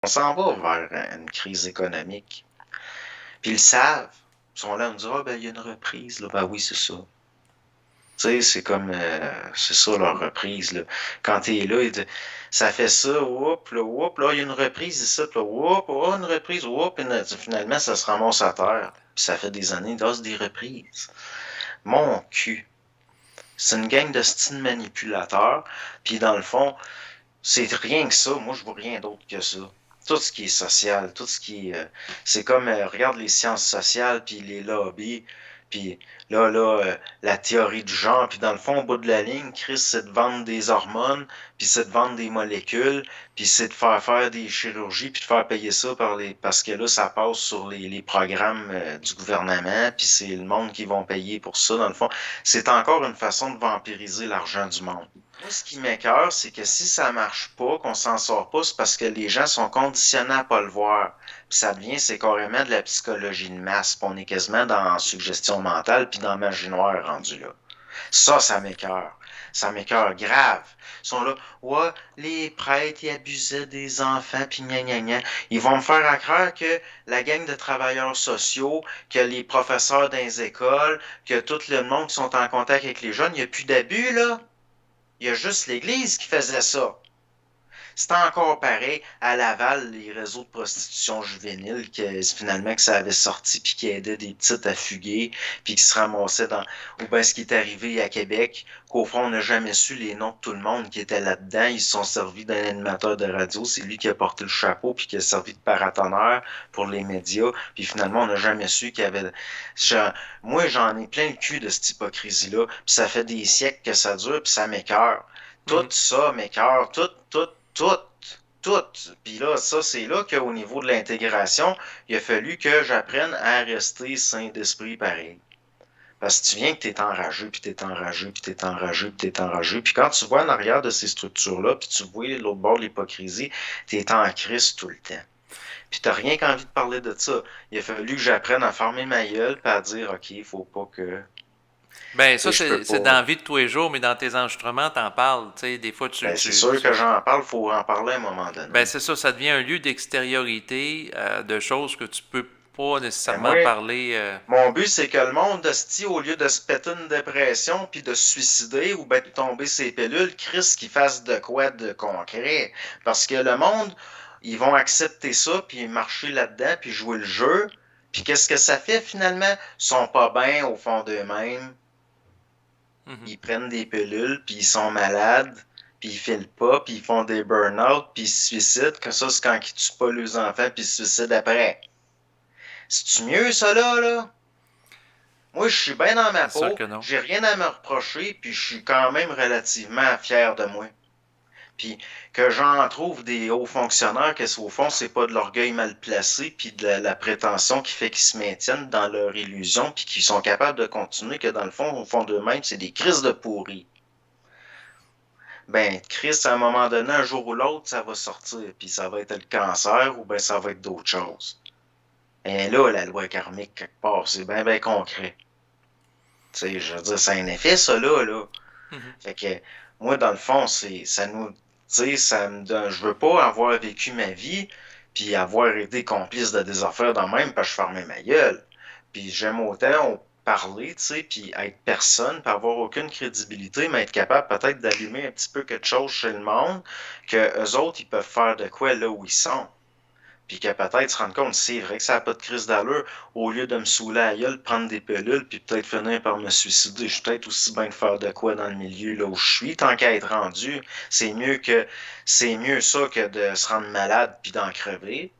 On s'en va vers une crise économique. Puis ils le savent. Ils sont là à me dire, ah ben il y a une reprise, là. Ben oui, c'est ça. Tu sais, c'est comme, c'est ça leur reprise, là. Quand t'es là, ça fait ça, oups, là, il y a une reprise ici, là, oups, oh, une reprise, oups, finalement, ça se ramasse à terre. Puis ça fait des années, c'est des reprises. Mon cul. C'est une gang de style manipulateurs. Puis dans le fond, c'est rien que ça. Moi, je vois rien d'autre que ça. Tout ce qui est social, tout ce qui est... c'est comme, regarde les sciences sociales, puis les lobbies, puis la théorie du genre, puis dans le fond, au bout de la ligne, Chris, c'est de vendre des hormones, puis c'est de vendre des molécules, puis c'est de faire des chirurgies, puis de faire payer ça parce que là, ça passe sur les programmes du gouvernement, puis c'est le monde qui vont payer pour ça, dans le fond. C'est encore une façon de vampiriser l'argent du monde. Moi, ce qui m'écoeure, c'est que si ça marche pas, qu'on s'en sort pas, c'est parce que les gens sont conditionnés à pas le voir. Puis ça devient, c'est carrément de la psychologie de masse. Puis on est quasiment dans suggestion mentale, puis dans magie noire rendu là. Ça m'écoeure. Ça m'écoeure grave. Ils sont là, ouais, les prêtres, ils abusaient des enfants, puis gna gna gna. Ils vont me faire à croire que la gang de travailleurs sociaux, que les professeurs dans les écoles, que tout le monde qui sont en contact avec les jeunes, il n'y a plus d'abus, là. Il y a juste l'Église qui faisait ça. C'était encore pareil à Laval, les réseaux de prostitution juvénile, que finalement que ça avait sorti, puis qui aidait des petites à fuguer, puis qui se ramassaient dans... Ou bien ce qui est arrivé à Québec, qu'au fond, on n'a jamais su les noms de tout le monde qui était là-dedans. Ils se sont servis d'un animateur de radio. C'est lui qui a porté le chapeau, puis qui a servi de paratonnerre pour les médias. Puis finalement, on n'a jamais su qu'il y avait... Moi, j'en ai plein le cul de cette hypocrisie-là. Puis ça fait des siècles que ça dure, puis ça m'écoeure. Tout Mhm. ça m'écoeure. Tout, tout. Puis là, ça, c'est là qu'au niveau de l'intégration, il a fallu que j'apprenne à rester sain d'esprit pareil. Parce que tu viens que t'es enragé, puis t'es enragé, puis t'es enragé, puis t'es enragé. Puis quand tu vois en arrière de ces structures-là, puis tu vois l'autre bord de l'hypocrisie, t'es en crise tout le temps. Puis t'as rien qu'envie de parler de ça. Il a fallu que j'apprenne à fermer ma gueule, puis à dire, OK, il faut pas que... Ben, Tu sais, ça, je peux c'est dans la pas... vie de tous les jours, mais dans tes enregistrements, t'en parles. Tu sais, des fois, Ben, c'est sûr que j'en parle, faut en parler à un moment ben, donné. c'est ça, ça devient un lieu d'extériorité de choses que tu peux pas Ben nécessairement moi, parler. mon but, c'est que le monde, esti, au lieu de se péter une dépression puis de se suicider ou ben de tomber ses pilules, Chris, qu'il fasse de quoi de concret. Parce que le monde, ils vont accepter ça puis marcher là-dedans puis jouer le jeu. Puis qu'est-ce que ça fait finalement? Ils sont pas bien au fond d'eux-mêmes. Mhm. Ils prennent des pilules puis ils sont malades. Puis ils filent pas, puis ils font des burn-out, puis ils se suicident, que ça, c'est quand ils tuent pas leurs enfants, puis ils se suicident après. C'est-tu mieux, ça, là? Moi, je suis bien dans ma C'est sûr peau, que non. j'ai rien à me reprocher, puis je suis quand même relativement fier de moi. Puis que j'en trouve des hauts fonctionnaires que au fond, c'est pas de l'orgueil mal placé, puis de la prétention qui fait qu'ils se maintiennent dans leur illusion, puis qu'ils sont capables de continuer, que dans le fond, au fond d'eux-mêmes, c'est des crises de pourris. Ben, Chris, à un moment donné, un jour ou l'autre, ça va sortir, puis ça va être le cancer, ou ben ça va être d'autres choses. Et là, la loi karmique, quelque part, c'est bien concret. Tu sais, je veux dire, c'est un effet, ça, là. Mhm. Fait que moi, dans le fond, ça nous, tu sais, ça me donne, je veux pas avoir vécu ma vie puis avoir été complice de des affaires dans même parce que je fermais ma gueule. Puis j'aime autant parler, tu sais, puis être personne, puis avoir aucune crédibilité, mais être capable peut-être d'allumer un petit peu quelque chose chez le monde, que eux autres, ils peuvent faire de quoi là où ils sont. Puis que peut-être se rendre compte, c'est vrai que ça n'a pas de crise d'allure, au lieu de me saouler à la gueule, prendre des pilules, puis peut-être finir par me suicider, je suis peut-être aussi bien de faire de quoi dans le milieu là où je suis, tant qu'à être rendu, c'est mieux ça que de se rendre malade puis d'en crever.